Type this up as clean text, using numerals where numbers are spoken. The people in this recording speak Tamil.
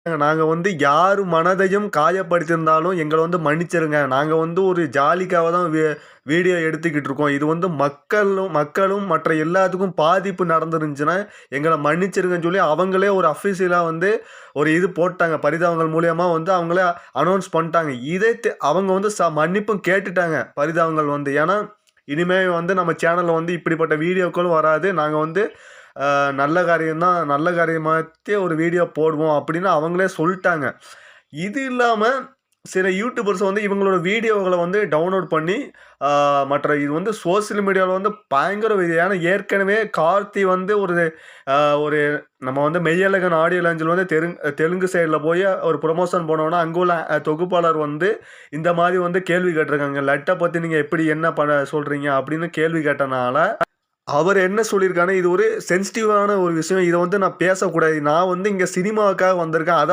நாங்க வந்து யார் மனதையும் காயப்படுத்தியிருந்தாலும் எங்கள வந்து மன்னிச்சிருங்க. நாங்க வந்து ஒரு ஜாலிக்காக தான் வீடியோ எடுத்துக்கிட்டு இருக்கோம். இது வந்து மக்களும் மற்ற எல்லாத்துக்கும் பாதிப்பு நடந்துருந்துச்சுன்னா, எங்கள மன்னிச்சிருங்கன்னு சொல்லி அவங்களே ஒரு அஃபிஷியலா வந்து ஒரு இது போட்டாங்க. பரிதாபங்கள் மூலியமா வந்து அவங்களே அனவுன்ஸ் பண்ட்டாங்க. இதே அவங்க வந்து மன்னிப்பும் கேட்டுட்டாங்க. பரிதாபங்கள் வந்து. ஏன்னா, இனிமே வந்து நம்ம சேனல்ல வந்து இப்படிப்பட்ட வீடியோக்களும் வராது. நாங்க வந்து நல்ல காரியம் தான் நல்ல காரியமாத்தே ஒரு வீடியோ போடுவோம் அப்படின்னு அவங்களே சொல்ட்டாங்க. இது இல்லாம சில யூடியூபர்ஸ் வந்து இவங்களோட வீடியோகள வந்து டவுன்லோட் பண்ணி, ஆ மற்ற இது வந்து சோசியல் மீடியால வந்து பயங்கர ஏன்னா ஏற்கனவே கார்த்தி வந்து அ ஒரு நம்ம வந்து மெய்யழகன் ஆடியோ லாஞ்சில வந்து தெலுங்கு சைட்ல போய் ஒரு ப்ரமோஷன் போனோம்னா, அங்க உள்ள தொகுப்பாளர் வந்து இந்த மாரி வந்து கேள்வி கேட்டிருக்காங்க. லட்ட பத்தி நீங்க எப்படி என்ன சொல்றீங்க? அப்படின்னு கேள்வி கேட்டனால அவரு என்ன சொல்லியிருக்காருன்னா, இது ஒரு சென்சிட்டிவான ஒரு விஷயம். இத வந்து நான் பேசக்கூடாது. நான் வந்து இங்க சினிமாவுக்காக வந்திருக்கேன். அத